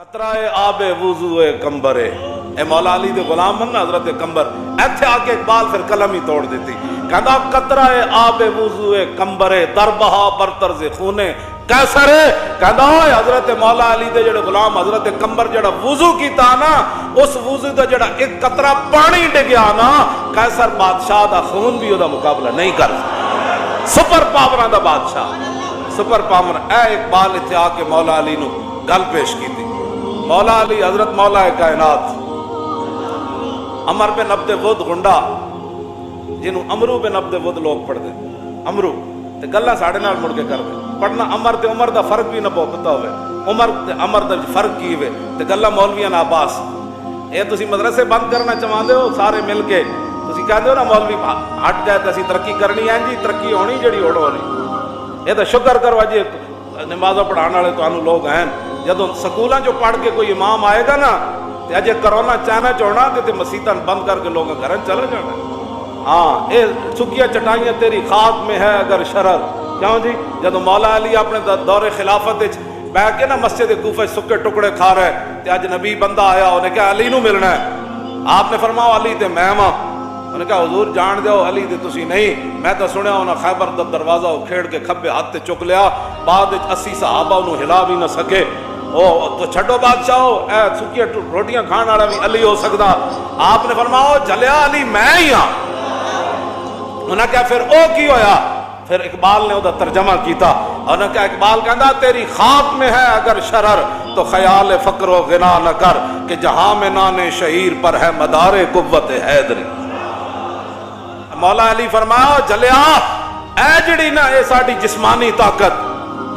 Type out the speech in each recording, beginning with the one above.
قطرہ آب وضو کمبرے اے مولا علی دے غلام من حضرت کمبر ایتھے آ کے اقبال پھر قلم ہی توڑ دیتی کہندا قطرہ آب وضو کمبرے دربہا برطرز خونے کیسر کہندا حضرت مولا علی دے جڑے غلام حضرت کمبر جڑا وضو کیتا نا اس وضو دا جڑا ایک قطرہ پانی ڈگیا نا کیسر بادشاہ دا خون بھی او دا مقابلہ نہیں کر سپر پاوراں دا بادشاہ سپر پاور اے اقبال اتھے آ کے مولا علی نو گل پیش کیتی مولا علی حضرت مولا کائنات عمر بن عبد ود گنڈا جنہوں امرو بن عبد ود لوگ پڑھ دے امرو تے گلاں ساڑے نال مڑ کے کر دے پڑھنا عمر تے عمر دا فرق بھی نہ پتا ہوئے عمر تے عمر دا فرق کی ہوئے تے گلاں مولویاں عباس اے تسی مدرسے بند کرنا چاہندے ہو سارے مل کے تسی کہندے ہو نا مولوی ہٹ جائے تے اسی ترقی کرنی ہے جی ترقی ہونی جڑی اوڑ ہونی اے تے شکر کرو جی نمازاں پڑھان والے تانوں لوگ ہیں جدوں سکولاں جو پڑھ کے کوئی امام آئے گا نا تے اجے کرونا چائنا چوڑنا تے مسیتاں بند کر کے لوگ گھرن چلے جانا ہاں اے سکیاں چٹائیاں تیری خاک میں ہے اگر شرر کیوں جی جدوں مولا علی اپنے دور خلافت وچ بیٹھ کے نا مسجد کوفہ سکے ٹکڑے کھا رہے تے اج نبی بندہ آیا انہیں کہا علی نو ملنا ہے آپ نے فرمایا علی تے میں ہاں انہیں کہا حضور جان دیو علی تے تسی نہیں میں تو سنیا انہاں خیبر دا دروازہ کھیڑ کے کھبے ہاتھ تے چک لیا بعد 80 صحابہ انہوں ہلا بھی نہ سکے او تو چھڈو بادشاہ اے سکیاں روٹیاں کھان والا بھی علی ہو سکدا آپ نے فرمایا جلیا علی میں ہی ہاں انہوں نے کہا پھر او کی ہویا پھر اقبال نے وہ ترجمہ کیتا انہوں نے کہا اقبال کہندا تیری خاک میں ہے اگر شرر تو خیال فقر و غنا نہ کر کہ جہاں میں نان شہیر پر ہے مدار قوت حیدری مولا علی فرمایا جلیا اے جڑی نا اے ساڈی جسمانی طاقت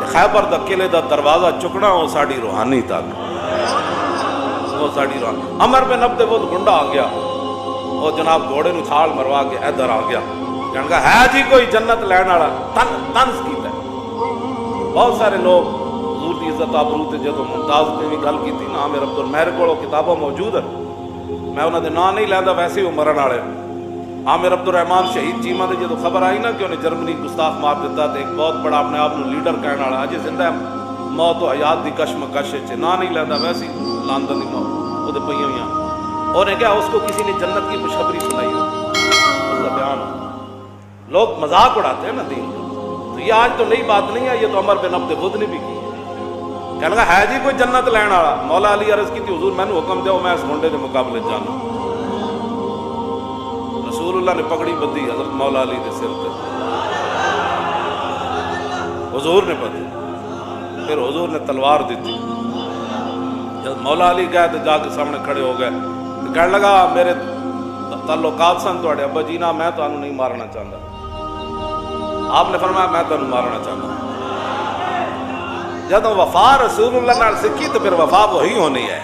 خیبر دا قلعے دا دروازہ چکنا وہ ساڑی روحانی طاقت وہ ساڑی روحانی عمر بن عبد ود گنڈا آ گیا وہ جناب گھوڑے نو چھال مروا کے ادھر آ گیا کہنے کا ہے جی کوئی جنت لین والا طنز کیتا ہے بہت سارے لوگ حضور دی عزت آبرو تے جدوں ممتاز نے بھی گل کیتی نا عامر عبد میرے کول کتاباں موجود ہیں میں انہاں دے نام نہیں لیندا ویسے ہی مرن والے عامر عبد الرحمان شہید چیمہ دے جدوں خبر آئی نا کہ انہیں جرمنی گستاخ مار دیتا تے ایک بہت بڑا اپنے آپ نو لیڈر کہنے والا اجے زندہ ہے موت و حیات دی کشمکش وچ نہ نہیں لیندا ویسے لاندن دی موت او دے پئیاں ہویاں اور نے کہا اس کو کسی نے جنت کی خوشخبری سنائی ہو اس کا بیان لوگ مذاق اڑاتے ہیں نا دین تو یہ آج تو نئی بات نہیں ہے یہ تو عمر بن عبد ود نے بھی کی کہنے لگا ہے جی کوئی جنت لین والا مولا علی عرض کی تھی حضور میں نے حکم دیو میں اس منڈے دے مقابلے جانا رسول اللہ نے پگڑی بدھی حضرت مولا علی دے سر تے حضور نے بدھی پھر حضور نے تلوار دیتی جب مولا علی گئے تو جا کے سامنے کھڑے ہو گئے تو کہنے لگا میرے تعلقات سن تو ابا جی نا میں تو نہیں مارنا چاہتا آپ نے فرمایا میں تو مارنا چاہتا جب وفا رسول اللہ نال سکھی تو پھر وفا وہی ہونی ہے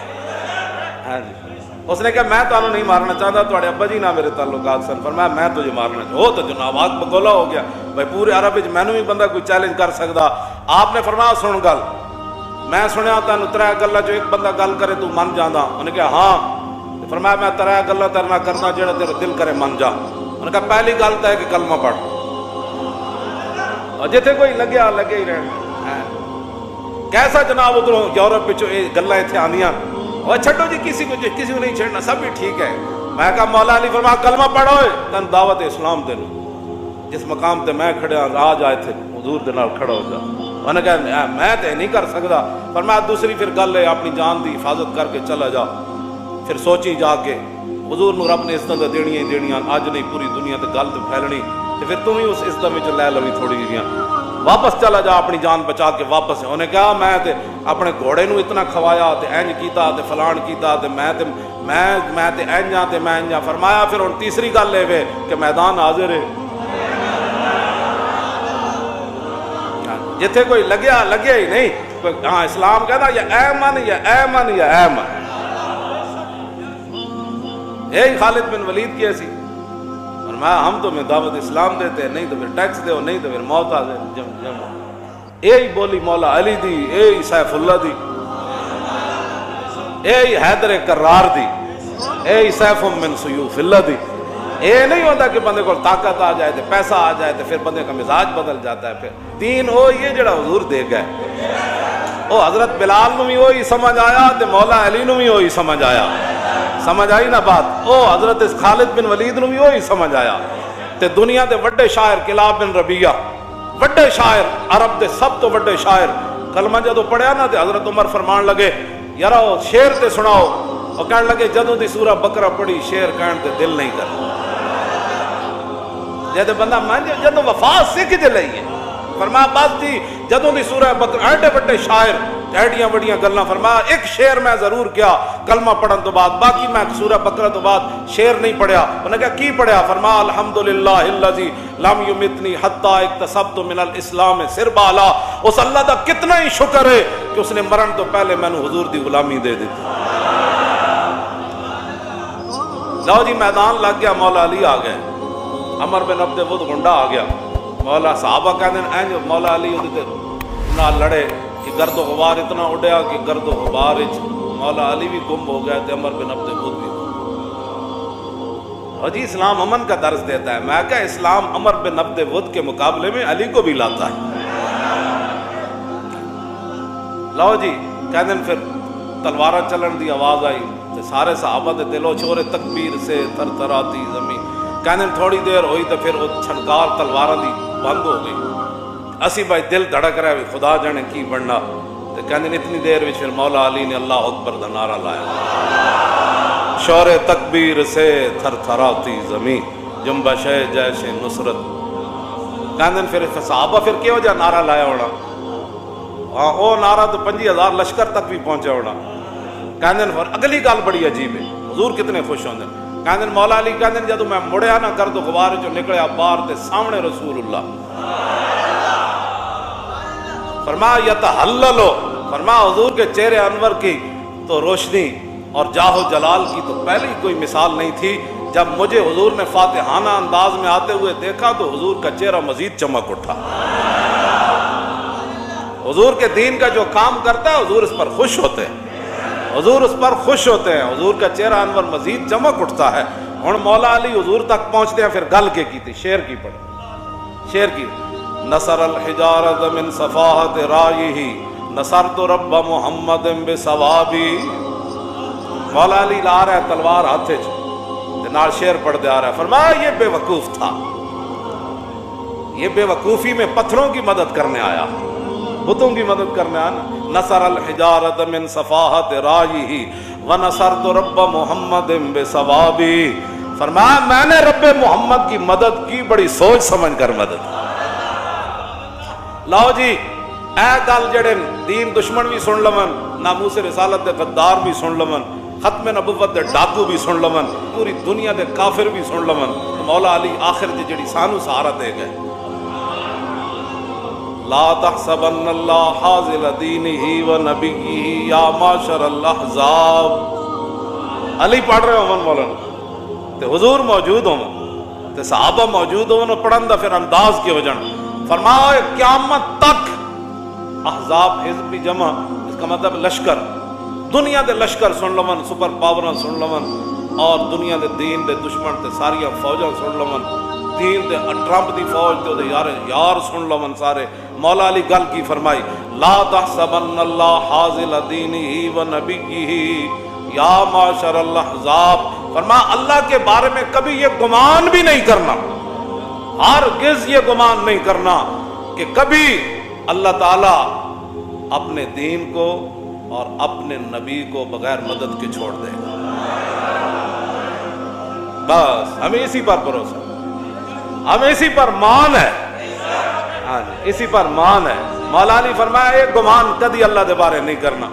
ہاں جی اس نے کہا میں تو نہیں مارنا چاہتا تو ابا جی نہ میرے تعلقات سن فرمایا میں تجھے مارنا چاہتا ہو تو جناب آگ بگولا ہو گیا بھائی پورے عرب وچ مینوں بھی بندہ کوئی چیلنج کر سکدا آپ نے فرمایا سن گل میں سنیا تینوں ترے گلاں چوں ایک بندہ گل کرے تو من جاندا انہوں نے کہا ہاں فرمایا میں ترے گلاں تیرے نال کرنا جڑا تیرا دل کرے من جا انہوں نے کہا پہلی گل تے ہے کہ کلمہ پڑھ اور جتھے کوئی لگیا لگے ہی رہنا کیسا جناب ادھروں یورپ وچوں یہ گلاں ایتھے آندیاں اور چھڈو جی کسی کو نہیں چھیڑنا سب بھی ٹھیک ہے میں کہا مولا علی فرمایا کلمہ پڑھو تن دعوت اسلام دے جس مقام تے میں کھڑا آج آئے تھے حضور دے نال کھڑا ہو جا انہوں نے کہا میں تے نہیں کر سکتا فرمایا دوسری پھر گل ہے اپنی جان دی حفاظت کر کے چلا جا پھر سوچی جا کے حضور نو رب نے عزت دینیاں ہی دینیاں اج نہیں پوری دنیا تے گل تے پھیلنی تے پھر تم ہی اس عزت وچ لے لوی تھوڑی جیاں واپس چلا جا اپنی جان بچا کے واپس انہوں نے کہا میں تے اپنے گھوڑے نو اتنا کھوایا تے اینج کیتا تے فلان کیتا تے میں تے اینج ہاں تے میں اینج ہاں فرمایا پھر ہن تیسری گل اے وے کہ میدان حاضر ہے جتھے کوئی لگیا لگیا ہی نہیں ہاں اسلام کہتا یا ایمن یا ایمن یا ایمن یہی خالد بن ولید کی ایسی ہم تمہیں دعوت اسلام دیتے نہیں تو پھر ٹیکس دو نہیں تو پھر موت آ جائے یہی بولی مولا علی دی یہی سیف اللہ دی یہی حیدر کرار دی یہی سیف من سیوف اللہ دی یہ نہیں ہوتا کہ بندے کو طاقت آ جائے تو پیسہ آ جائے تو پھر بندے کا مزاج بدل جاتا ہے پھر دین ہو یہ جڑا حضور دے گئے او حضرت بلال نو بھی وہی سمجھ آیا تے مولا علی نو بھی وہی سمجھ آیا. سمجھ آئی نا بات؟ او حضرت خالد بن ولید نو بھی وہی سمجھ آیا. تے دنیا دے وڈے شاعر کلاب بن ربیعہ، وڈے شاعر، عرب دے سب تو وڈے شاعر، کلمہ جدو پڑھیا نا تے حضرت عمر فرمان لگے یارا شعر تے سناؤ، اور کہنے لگے جدوں دی سورہ بقرہ پڑھی شعر کہن تے دل نہیں کر. جدو بندہ مان جدو وفا سکھ دے لئیے فرمایا بات تھی جدوں دی سورہ بقرہ ایڈے وڈے شاعر ایڈیاں بڑیاں گلاں، فرمایا ایک شعر میں ضرور کیا کلمہ پڑھن تو بعد، باقی میں سورہ بقرہ تو بعد شعر نہیں پڑھیا. انہوں نے کہا کی پڑھیا؟ فرمایا الحمدللہ الذی لم یمتنی حتی اکتسبت من الاسلام سربالا. اس اللہ دا کتنا ہی شکر ہے کہ اس نے مرن تو پہلے میں نے حضور دی غلامی دے دی. لو جی میدان لگ گیا، مولا علی آ گئے، عمر بن عبد ود گنڈا آ گیا، مولا صحابہ کہتے ہیں اینج مولا علی نہ لڑے کہ گرد و غبار اتنا اڑیا کہ گرد و غبار مولا علی بھی گم ہو گئے تھے، عمر بن عبد ود بھی. اور جی اسلام امن کا درس دیتا ہے. میں کہا اسلام عمر بن عبد ود کے مقابلے میں علی کو بھی لاتا ہے. لو جی کہتے ہیں پھر تلوارہ چلن دی آواز آئی تو سارے صحابہ دے دلو چھوڑے تکبیر سے تھر تھراتی زمین. کہنے تھوڑی دیر ہوئی تو پھر وہ چھنکار تلوارہ دی بند ہو گئی. اسی بھائی دل دھڑک رہا ہے خدا جانے کی بننا. تو کہنے اتنی دیر میں پھر مولا علی نے اللہ اکبر دا نعرہ لایا، شور تکبیر سے تھر تھراتی زمین جنبش جیسے نصرت. کہنے پھر صحابہ پھر کیوں جا نعرہ لایا ہونا؟ ہاں وہ نعرہ تو 50,000 لشکر تک بھی پہنچا ہونا. کہنے پھر اگلی گل بڑی عجیب ہے، حضور کتنے خوش ہوندے. کہنے مولا علی کہنے جدو میں مڑیا نہ گرد و غبار جو نکلیا باہر تے سامنے رسول اللہ. فرمایا یتحللو، فرمایا حضور کے چہرے انور کی تو روشنی اور جاہ و جلال کی تو پہلی کوئی مثال نہیں تھی. جب مجھے حضور نے فاتحانہ انداز میں آتے ہوئے دیکھا تو حضور کا چہرہ مزید چمک اٹھا. حضور کے دین کا جو کام کرتا ہے حضور اس پر خوش ہوتے ہیں، حضور اس پر خوش ہوتے ہیں، حضور کا چہرہ انور مزید چمک اٹھتا ہے. اور مولا علی حضور تک پہنچتے ہیں پھر گل کے کی تھی، شعر کی پڑھ، شعر کی نصر الحجارت من صفاحت رائہ نصرت رب محمد بثوابی. مولا علی لا رہا ہے تلوار ہاتھے نال شعر پڑھتے آ رہا ہے. فرمایا یہ بے وقوف تھا، یہ بے وقوفی میں پتھروں کی مدد کرنے آیا، بتوں کی مدد کرنے آنا. نصر الحجارت من صفاحت رائہ ونصرت رب محمد بثوابی. فرمایا میں نے رب محمد کی مدد کی، بڑی سوچ سمجھ کر مدد. لاؤ جی اے گل جڑے دین دشمن بھی سن لون، ناموس رسالت دے غدار بھی سن لون، ختم نبوت دے ڈاکو بھی سن لون، پوری دنیا دے کافر بھی سن لون، مولا علی آخر جڑی سانو سہارا دے گئے. لا تحسبن اللہ حاضل دینہ و نبیہ یا معاشر الاحزاب. علی پڑھ رہے ہوں مولانا تے حضور موجود ہوں تے صحابہ موجود ہوں، پڑھن دا پھر انداز کی ہو جان. فرمایا قیامت تک احزاب حزب بھی جمع، اس کا مطلب لشکر، دنیا دے لشکر سن لون، سپر پاوراں سن لون، اور دنیا دے دین دے دشمن تے ساریاں فوجاں سن لون، دین دے ٹرمپ دی فوج تے دے یار سن لون سارے. مولا علی گل کی فرمائی لا تحسبن اللہ حاضل دینہ و نبیہ یا معاشر الاحزاب. فرمایا اللہ کے بارے میں کبھی یہ گمان بھی نہیں کرنا، ہرگز یہ گمان نہیں کرنا کہ کبھی اللہ تعالیٰ اپنے دین کو اور اپنے نبی کو بغیر مدد کے چھوڑ دے گا. بس ہمیں اسی پر بھروسہ، ہمیں اسی پر مان ہے، ہاں اسی پر مان ہے. مولا علی فرمایا یہ گمان کدی اللہ دے بارے نہیں کرنا.